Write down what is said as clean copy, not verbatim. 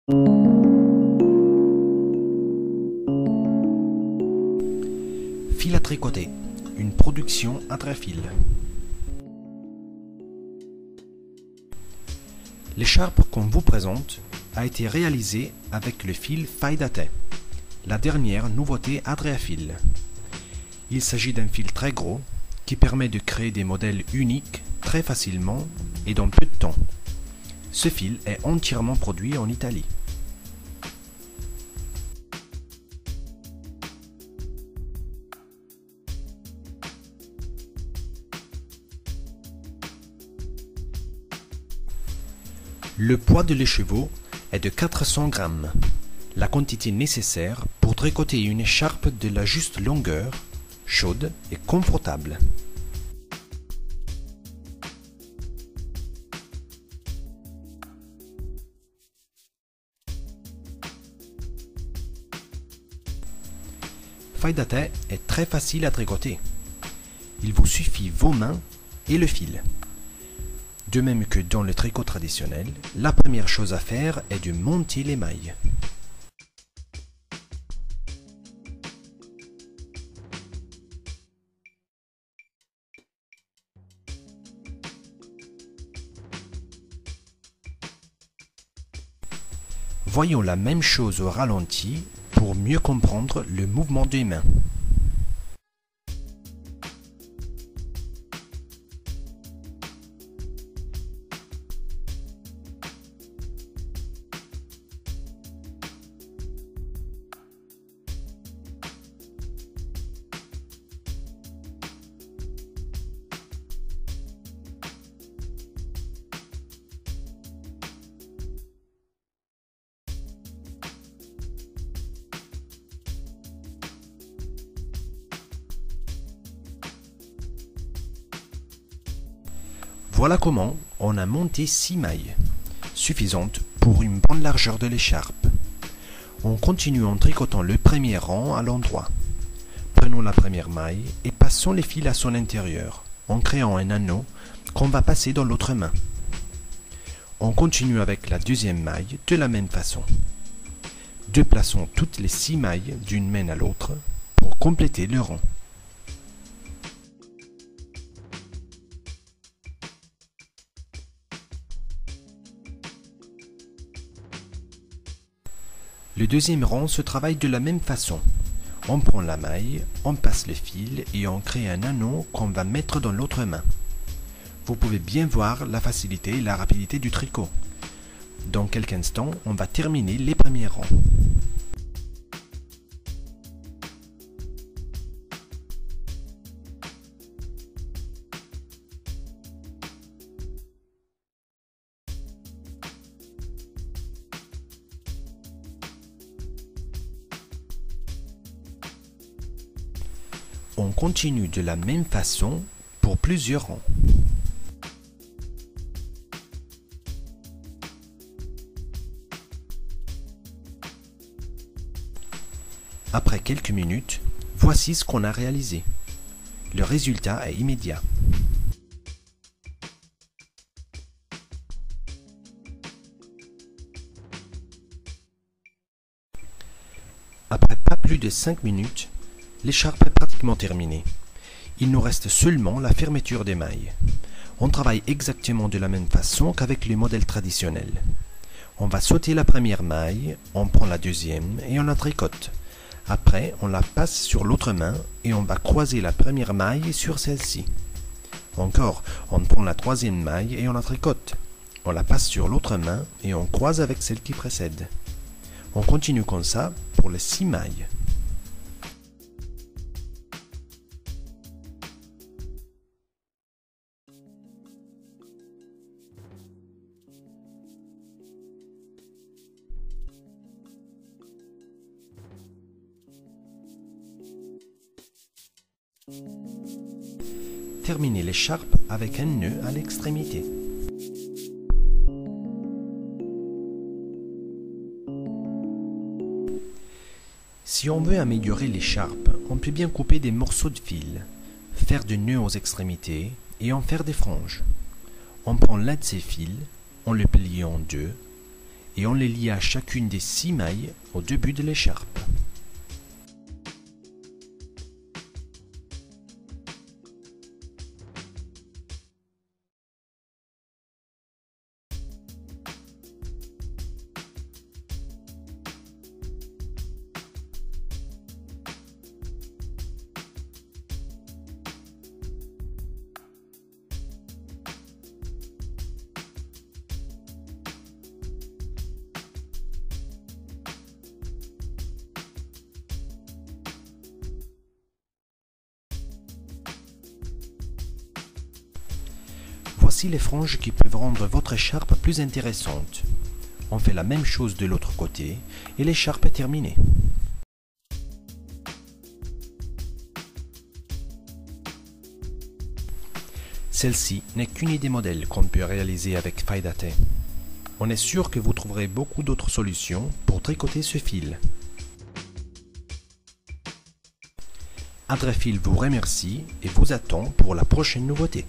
Fil à tricoter, une production Adrafil. L'écharpe qu'on vous présente a été réalisée avec le fil Faidate, la dernière nouveauté Adrafil. Il s'agit d'un fil très gros qui permet de créer des modèles uniques très facilement et dans peu de temps. Ce fil est entièrement produit en Italie. Le poids de l'écheveau est de 400 grammes, la quantité nécessaire pour tricoter une écharpe de la juste longueur, chaude et confortable. Faidate est très facile à tricoter. Il vous suffit vos mains et le fil. De même que dans le tricot traditionnel, la première chose à faire est de monter les mailles. Voyons la même chose au ralenti pour mieux comprendre le mouvement des mains. Voilà comment on a monté 6 mailles, suffisantes pour une bonne largeur de l'écharpe. On continue en tricotant le premier rang à l'endroit. Prenons la première maille et passons les fils à son intérieur, en créant un anneau qu'on va passer dans l'autre main. On continue avec la deuxième maille de la même façon. Déplaçons toutes les 6 mailles d'une main à l'autre pour compléter le rang. Le deuxième rang se travaille de la même façon. On prend la maille, on passe le fil et on crée un anneau qu'on va mettre dans l'autre main. Vous pouvez bien voir la facilité et la rapidité du tricot. Dans quelques instants, on va terminer les premiers rangs. On continue de la même façon pour plusieurs rangs. Après quelques minutes, voici ce qu'on a réalisé. Le résultat est immédiat. Après pas plus de 5 minutes, l'écharpe est pratiquement terminée. Il nous reste seulement la fermeture des mailles. On travaille exactement de la même façon qu'avec les modèles traditionnels. On va sauter la première maille, on prend la deuxième et on la tricote. Après, on la passe sur l'autre main et on va croiser la première maille sur celle-ci. Encore, on prend la troisième maille et on la tricote. On la passe sur l'autre main et on croise avec celle qui précède. On continue comme ça pour les 6 mailles. Terminez l'écharpe avec un nœud à l'extrémité. Si on veut améliorer l'écharpe, on peut bien couper des morceaux de fil, faire des nœuds aux extrémités et en faire des franges. On prend l'un de ces fils, on le plie en deux et on les lia à chacune des 6 mailles au début de l'écharpe. Voici les franges qui peuvent rendre votre écharpe plus intéressante. On fait la même chose de l'autre côté et l'écharpe est terminée. Celle-ci n'est qu'une idée modèle qu'on peut réaliser avec Faidaté. On est sûr que vous trouverez beaucoup d'autres solutions pour tricoter ce fil. Adrefil vous remercie et vous attend pour la prochaine nouveauté.